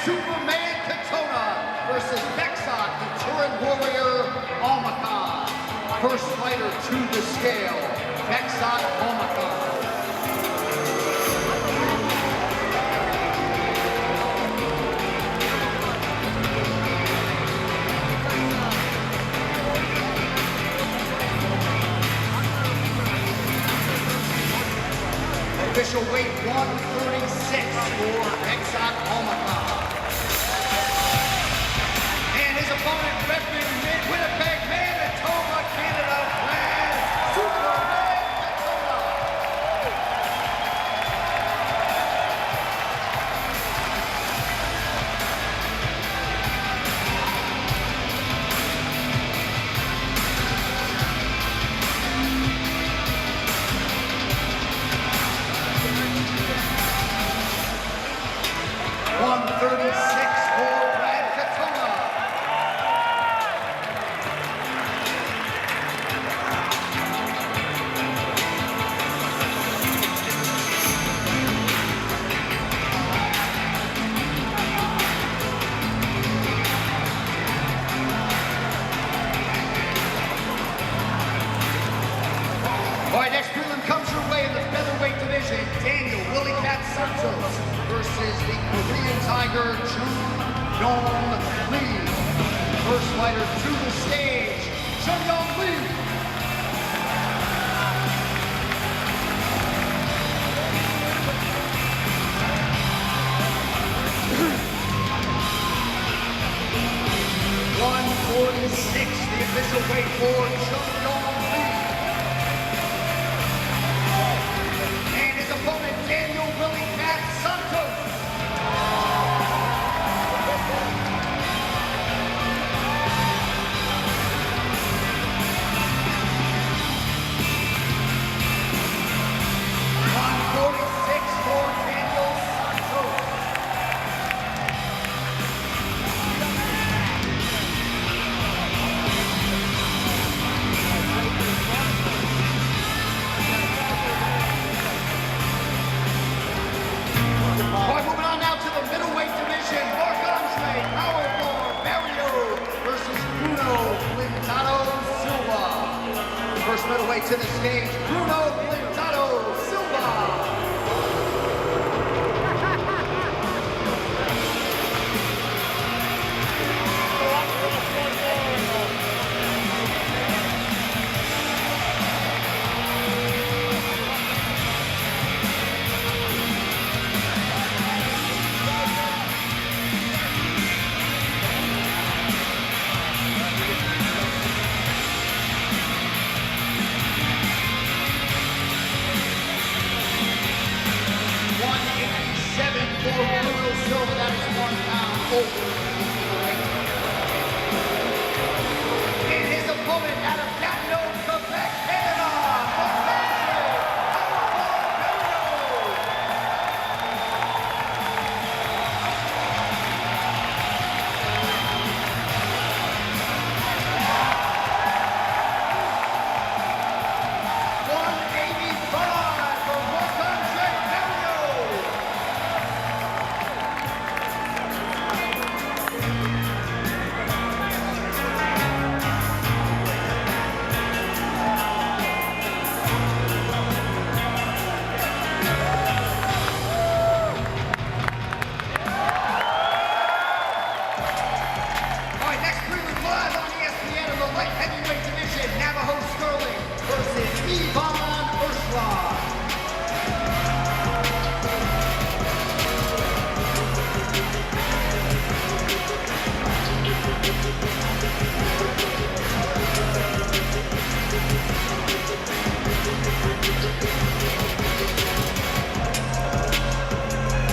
Superman Katona versus Vexot, the Turin Warrior Almacan. First fighter to the scale, Vexot Almacan. Official weight 136 for Vexot Almacan. And his opponent, repping mid-Winnipeg, Manitoba, Canada, Brad Superman Katona. 136 for Brad Katona. All right, next prelim comes your way in the featherweight division. Daniel Willie Cat Santos versus the Korean Tiger Jun Yong Lee. First fighter to the stage, Jun Yong Lee. .146, the official weight for Jun Yong Lee. And his opponent, Daniel Willie Cat Santos. .146 for Daniel Santos. All right, moving on now to the middle-weight division. Marc-Andre Powerball Barrio versus Bruno Blintado Silva. First middleweight to the stage, Bruno Blintado Silva. Silva, that is 1 pound over. And his opponent out of Gatineau, Quebec, Canada, Marc-Andre Powerball Barrio. 185 for Marc-Andre Barrio. All right, next prelim live on ESPN in the light heavyweight division, Navajo Sterling versus Ivan Ursula.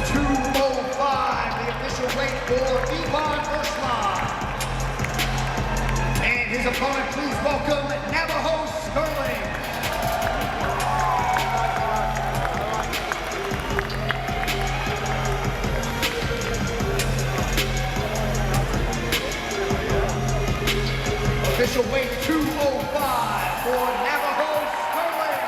.205, the official weight for Ivan Ursula. And his opponent, please welcome Navajo Sterling. Official weight 205 for Navajo Sterling.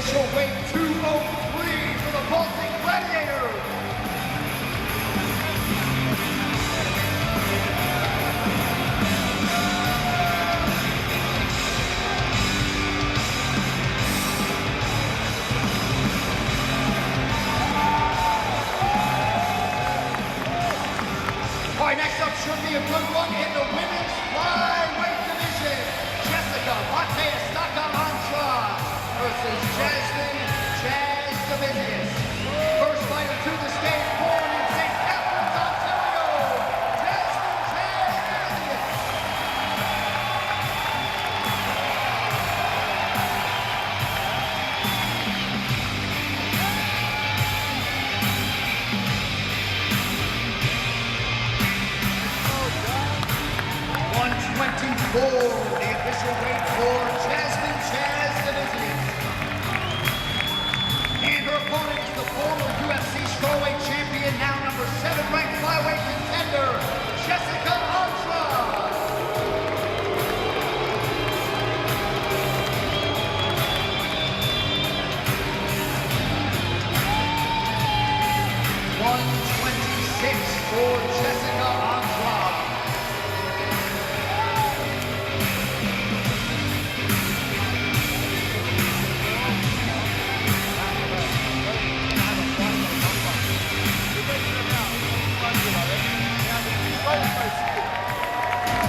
Official weight 203 for the Baltic Gladiator. All right, next up should be a good one in the women's flyweight division. Jessica Andrade versus Jasmine Jazz Davicius. First fighter to the stage, born in St. Catharines, Ontario, Jasmine Jazz Davicius. The official weight for Jasmine Jazz Davicius. And her opponent is the former UFC strawweight champion, now number 7 ranked flyweight contender, Jessica Andrade. $126 for Jessica Andrade.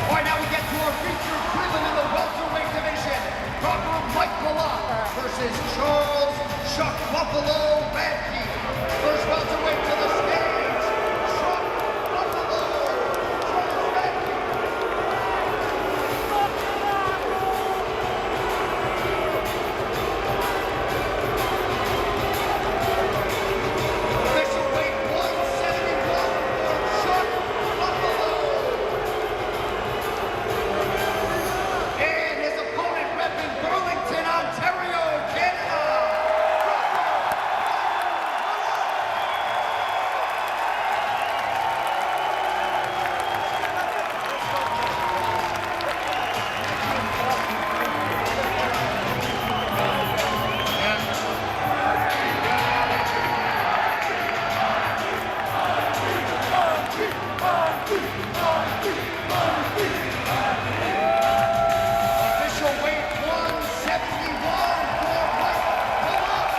Alright, now we get to our featured prelimin in the welterweight division. Belal versus Charles Chuck Buffalo Radke. First welterweight to the stage, Chuck Buffalo Charles Radke. Official weight 171 for Chuck Buffalo. And his opponent repping Burlington, Ontario, Canada. Official weight 171 for Mike Belal.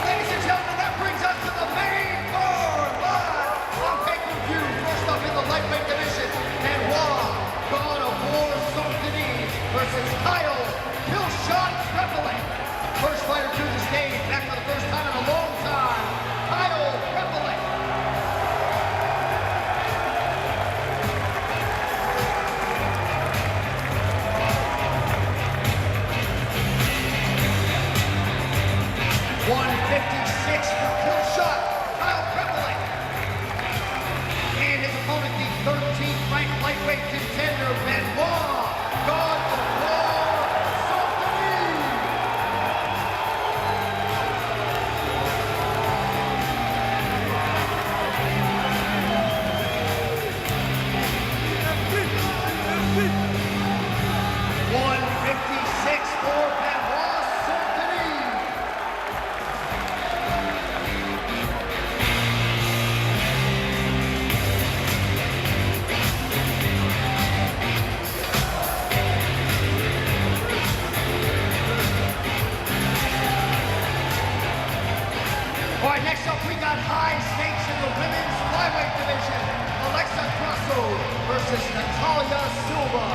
Ladies and gentlemen, that brings us to the main card live on pay-per-view. First up in the lightweight division, Benoit, God of War Sultani versus Kyle Killshot Prepelic. First fighter to the stage, back for the first time in a long time, Kyle Prepelic. $156 for Killshot, Kyle Prepelic. And his opponent, the 13th ranked lightweight contender, Benoit, God of War Sultani. $156 for Benoit Sultani. All right, next up we got high stakes in the women's flyweight division. Alexa Grasso versus Natalia Silva.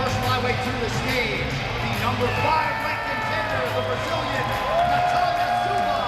First flyweight to the stage, the number 5 ranked contender, the Brazilian Natalia Silva.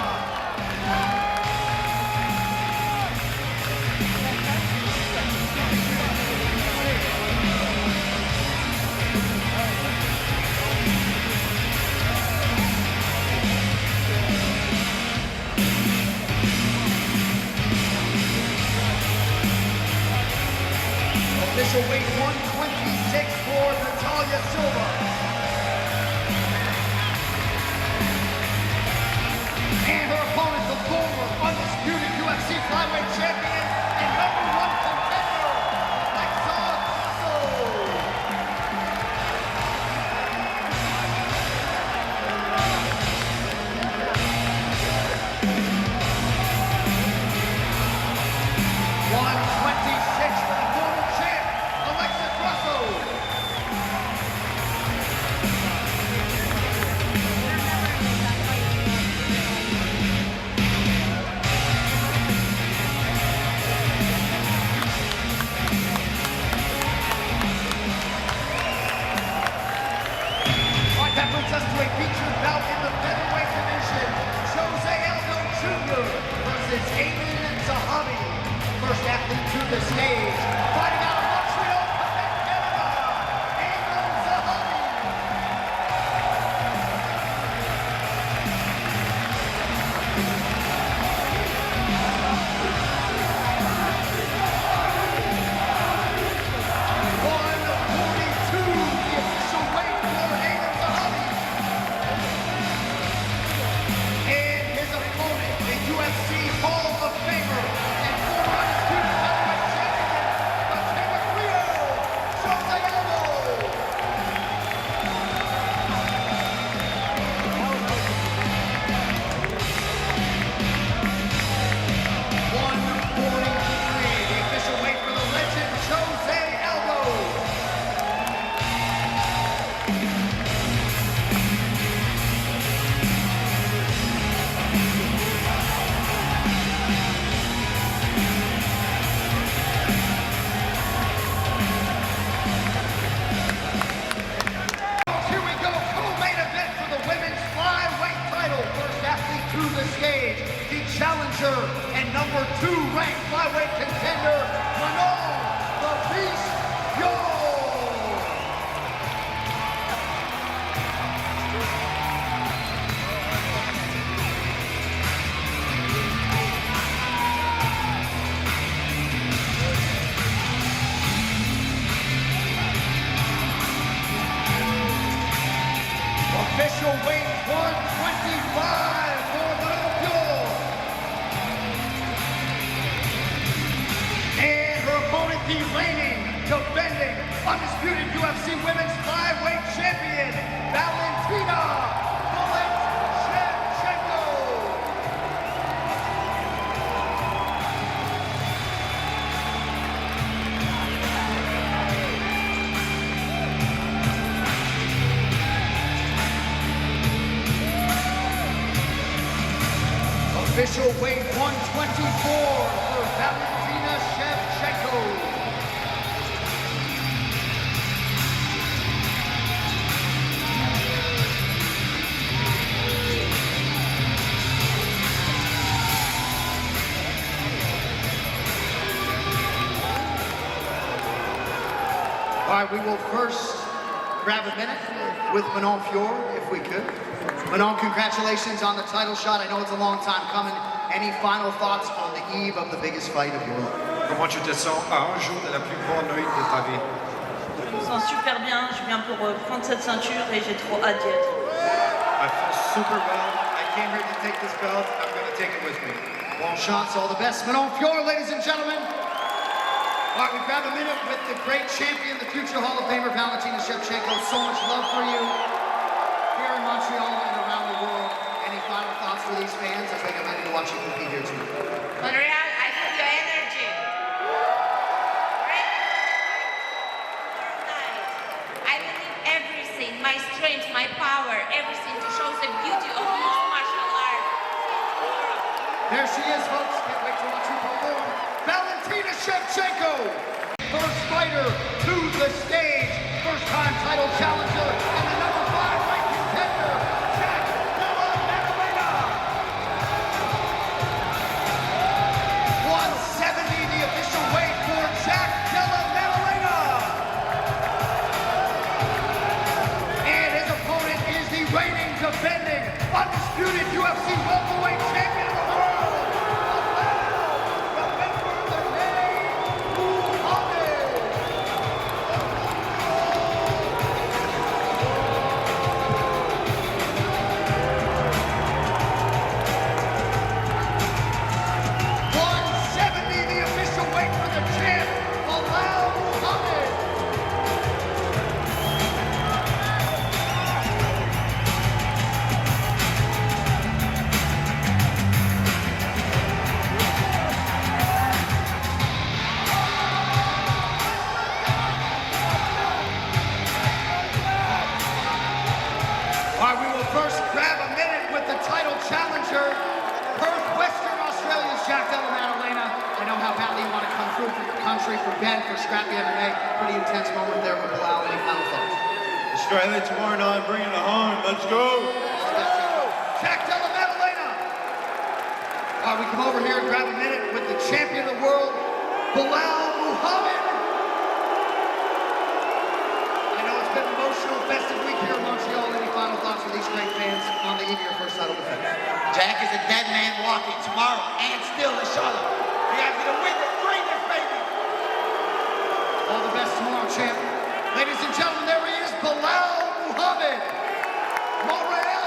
heavyweight champion and #1 contender, Alexa Grasso. 126 for the former champ, Alexa Grasso. That brings us to a featured bout in the featherweight division. Jose Aldo Jr. versus Amin Zahabi. First athlete to the stage. Fighting out of Montreal, Quebec, Canada, Amin Zahabi. Challenger and #2 ranked flyweight contender, Manol the Beast Yo. Official weight 125 for Manol. The reigning, defending, undisputed UFC Women's Flyweight Champion, Valentina Shevchenko. Official weight 124 for Valentina Shevchenko. All right, we will first grab a minute with Manon Fior, if we could. Manon, congratulations on the title shot. I know it's a long time coming. Any final thoughts on the eve of the biggest fight of your life? Comment tu te sens à un jour de la plus grande nuit de ta vie? Je me sens super bien. Je viens pour prendre cette ceinture et j'ai trop hâte d'y être. I feel super well. I came here to take this belt. I'm going to take it with me. Bon chance, all the best. Manon Fior, ladies and gentlemen. All right, we grab a minute with the great champion, the future Hall of Famer, Valentina Shevchenko. So much love for you here in Montreal and around the world. Any final thoughts for these fans as they come in to watch you compete here tonight? Montreal, I feel your energy. Right? I believe everything, my strength, my power, everything to show the beauty of mixed martial art. There she is, folks. Can't wait to watch you perform. Valentina Shevchenko, first fighter to the stage, first-time title challenger, and the #5 ranked contender, Della Maddalena. 170, the official weight for Della Maddalena. And his opponent is the reigning, defending, undisputed UFC welterweight champion of the world. scrappy MMA. Pretty intense moment there for Belal. Any final thoughts? Australia tomorrow night, bringing it home. Let's go. Jack Della Maddalena. All right, we come over here and grab a minute with the champion of the world, Belal Muhammad. I know it's been an emotional, festive week here in Montreal. Any final thoughts for these great fans on the eve of your first title defense? Jack is a dead man walking tomorrow and still in Charlotte. We have to win the greatness, baby. All the best tomorrow, champ. Ladies and gentlemen, there he is, Belal Muhammad. Montreal.